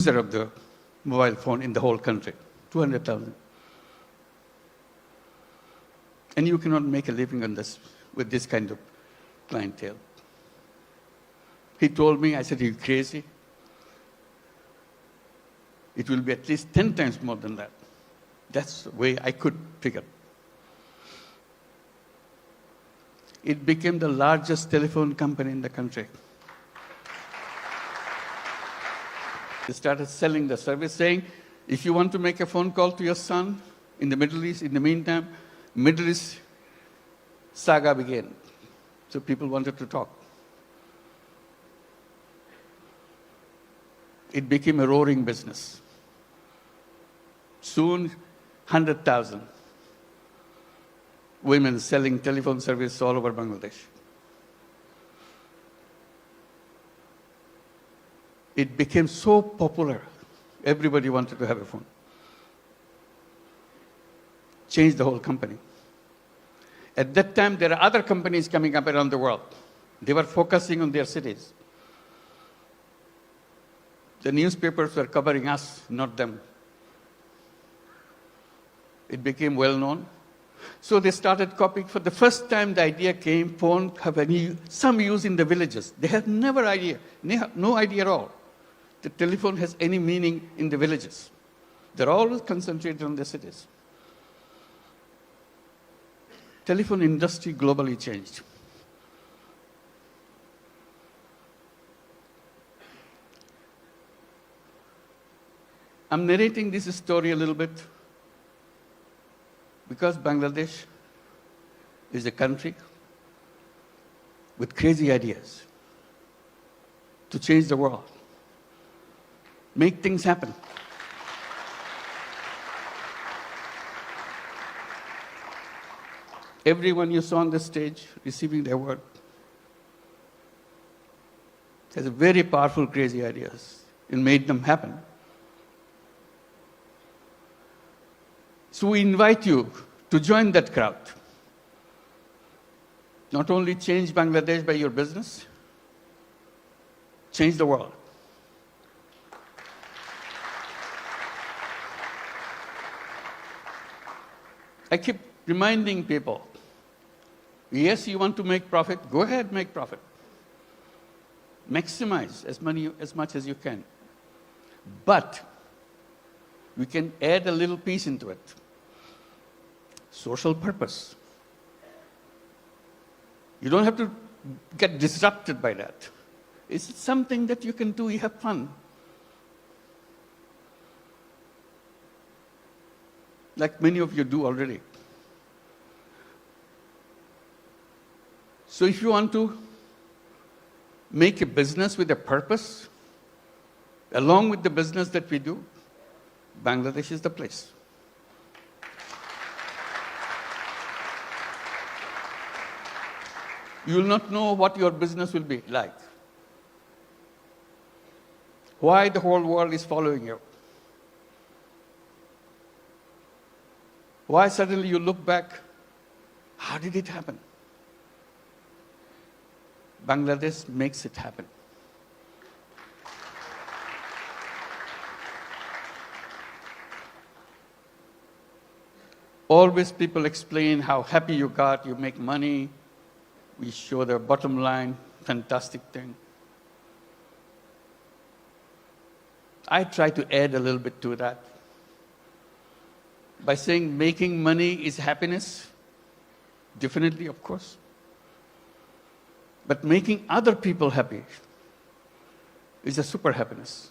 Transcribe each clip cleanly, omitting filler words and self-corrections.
user of the mobile phone in the whole country, 200,000. And you cannot make a living on this with this kind of clientele. He told me, I said, are you crazy? It will be at least 10 times more than that. That's the way I could figure. It became the largest telephone company in the country. They started selling the service, saying, if you want to make a phone call to your son in the Middle East, in the meantime, Middle East saga began. So people wanted to talk. It became a roaring business. Soon, 100,000 women selling telephone service all over Bangladesh. It became so popular, everybody wanted to have a phone. Changed the whole company. At that time, there are other companies coming up around the world. They were focusing on their cities. The newspapers were covering us, not them. It became well known. So they started copying. For the first time, the idea came, phone have some use in the villages. They had no idea at all that telephone has any meaning in the villages. They're always concentrated on the cities. Telephone industry globally changed. I'm narrating this story a little bit because Bangladesh is a country with crazy ideas to change the world, make things happen. Everyone you saw on the stage receiving the award has very powerful, crazy ideas and made them happen. So we invite you to join that crowd. Not only change Bangladesh by your business, change the world. I keep reminding people, yes, you want to make profit, go ahead, make profit. Maximize as much as you can. But we can add a little piece into it. Social purpose. You don't have to get disrupted by that. It's something that you can do, you have fun. Like many of you do already. So if you want to make a business with a purpose, along with the business that we do, Bangladesh is the place. You will not know what your business will be like. Why the whole world is following you. Why suddenly you look back, how did it happen? Bangladesh makes it happen. Always people explain how happy you got, you make money, we show the bottom line, fantastic thing. I try to add a little bit to that by saying making money is happiness, definitely, of course. But making other people happy is a super happiness.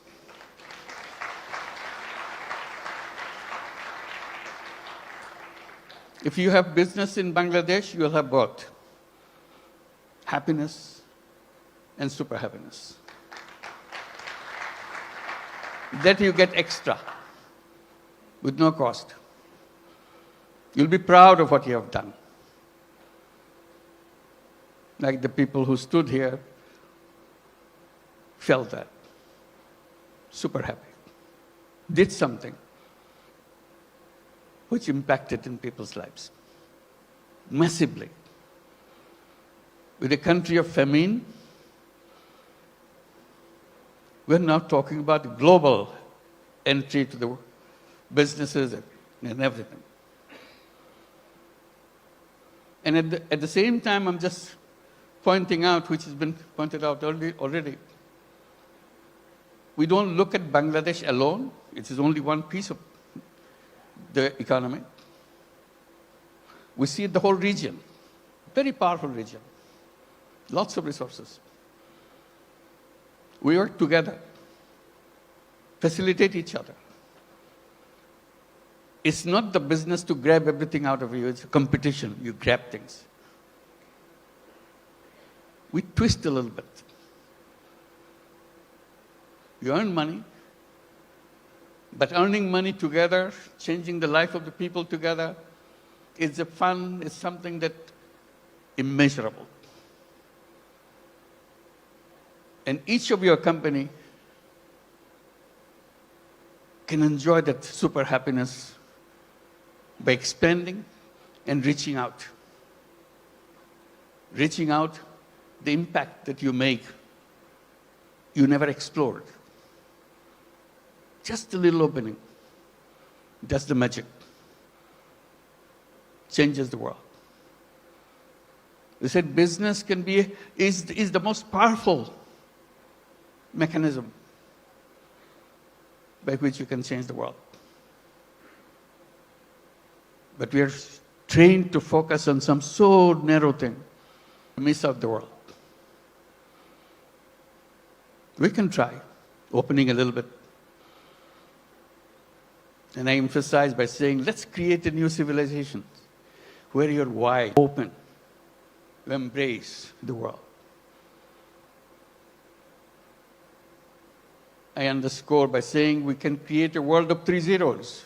If you have business in Bangladesh, you will have both happiness and super happiness. That you get extra with no cost. You'll be proud of what you have done. Like the people who stood here felt that. Super happy. Did something which impacted in people's lives massively. With a country of famine, we're now talking about global entry to the businesses and everything. And at the same time, I'm just pointing out, which has been pointed out already, we don't look at Bangladesh alone. It is only one piece of the economy. We see the whole region, very powerful region, lots of resources. We work together, facilitate each other. It's not the business to grab everything out of you. It's a competition. You grab things. We twist a little bit. You earn money, but earning money together, changing the life of the people together, is a fun, is something that immeasurable. And each of your company can enjoy that super happiness by expanding and reaching out. Reaching out, the impact that you make, you never explored. Just a little opening. That's the magic. Changes the world. We said business is the most powerful mechanism by which you can change the world. But we are trained to focus on some so narrow thing, miss out the world. We can try, opening a little bit. And I emphasize by saying, let's create a new civilization where you're wide open to embrace the world. I underscore by saying we can create a world of 3 zeros.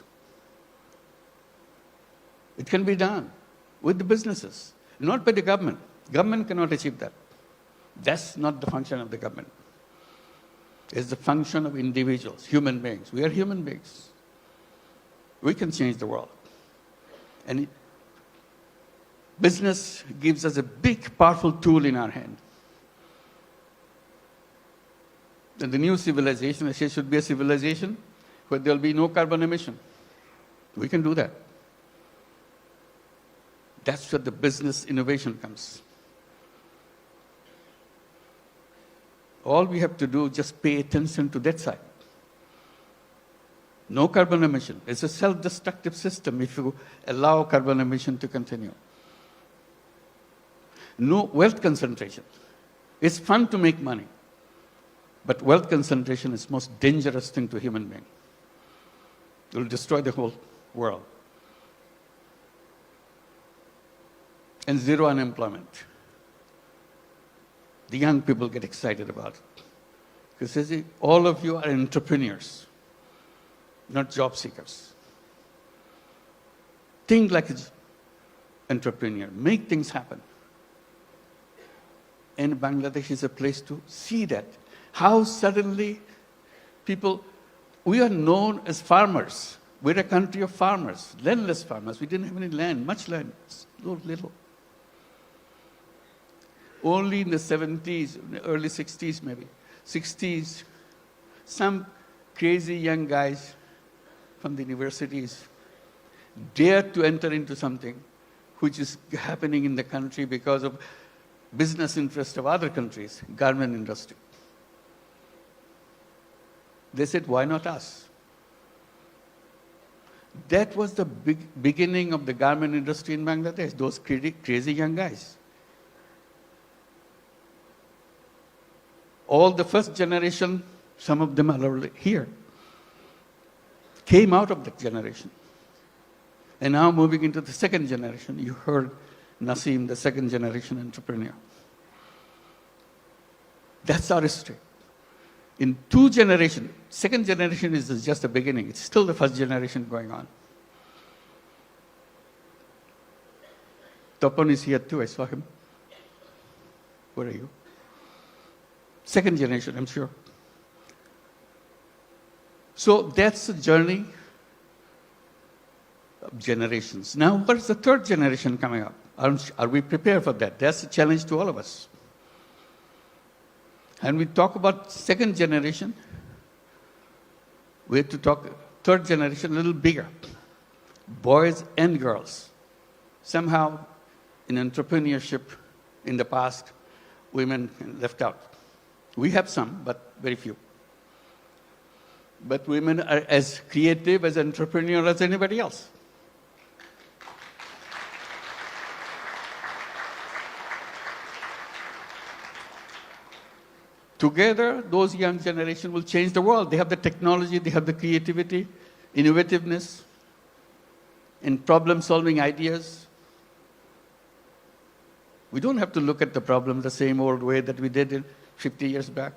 It can be done with the businesses, not by the government. Government cannot achieve that. That's not the function of the government. It's the function of individuals, human beings. We are human beings. We can change the world. And business gives us a big, powerful tool in our hand. And the new civilization, I say, should be a civilization where there will be no carbon emission. We can do that. That's where the business innovation comes. All we have to do is just pay attention to that side. No carbon emission. It's a self-destructive system if you allow carbon emission to continue. No wealth concentration. It's fun to make money, but wealth concentration is the most dangerous thing to human being. It will destroy the whole world. And zero unemployment. The young people get excited about it. Because all of you are entrepreneurs, not job seekers. Think like an entrepreneur. Make things happen. And Bangladesh is a place to see that. How suddenly we are known as farmers. We're a country of farmers, landless farmers. We didn't have any land, much land, little. Only in the 70s, early 60s maybe, 60s, some crazy young guys from the universities dared to enter into something which is happening in the country because of business interest of other countries, garment industry. They said, why not us? That was the beginning of the garment industry in Bangladesh, those crazy young guys. All the first generation, some of them are already here, came out of that generation. And now moving into the second generation, you heard Naseem, the second generation entrepreneur. That's our history. In 2 generations, second generation is just the beginning. It's still the first generation going on. Topon is here too, I saw him. Where are you? Second generation, I'm sure. So that's the journey of generations. Now, what is the third generation coming up? Are we prepared for that? That's a challenge to all of us. And we talk about second generation. We have to talk third generation a little bigger. Boys and girls. Somehow, in entrepreneurship in the past, women left out. We have some, but very few. But women are as creative, as entrepreneurial as anybody else. Together, those young generation will change the world. They have the technology, they have the creativity, innovativeness, and problem-solving ideas. We don't have to look at the problem the same old way that we did 50 years back.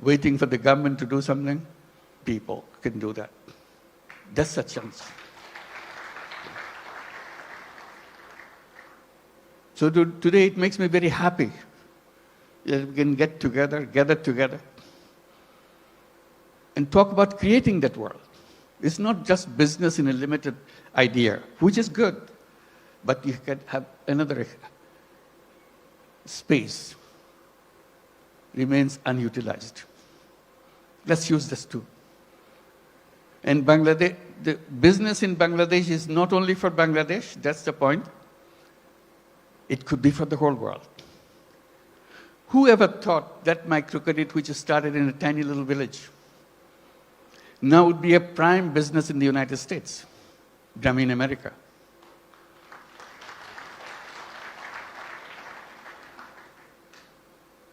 Waiting for the government to do something. People can do that. That's a chance. So today it makes me very happy that we can gather together, and talk about creating that world. It's not just business in a limited idea, which is good, but you can have another space remains unutilized. Let's use this too. And Bangladesh, the business in Bangladesh is not only for Bangladesh, that's the point. It could be for the whole world. Who ever thought that microcredit, which started in a tiny little village, now would be a prime business in the United States, Grameen America?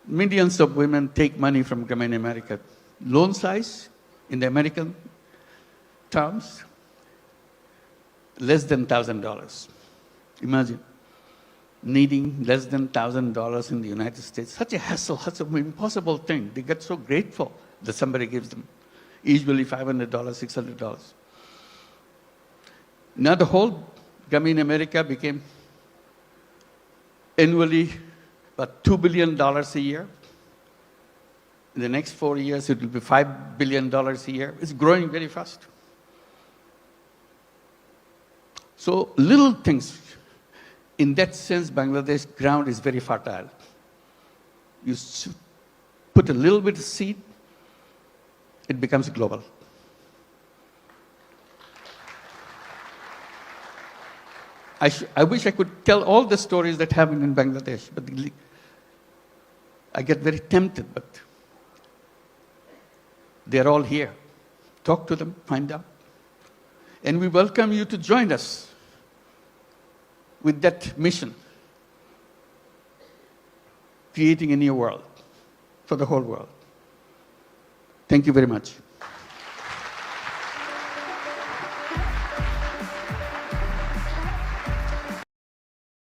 Millions of women take money from Grameen America. Loan size, in the American terms, less than $1,000. Imagine needing less than $1,000 in the United States. Such a hassle, such an impossible thing. They get so grateful that somebody gives them, usually $500, $600. Now the whole Grameen America became annually about $2 billion a year. In the next 4 years, it will be $5 billion a year. It's growing very fast. So little things. In that sense, Bangladesh ground is very fertile. You put a little bit of seed, it becomes global. I wish I could tell all the stories that happen in Bangladesh, but I get very tempted, but they're all here. Talk to them, find out. And we welcome you to join us with that mission, creating a new world for the whole world. Thank you very much.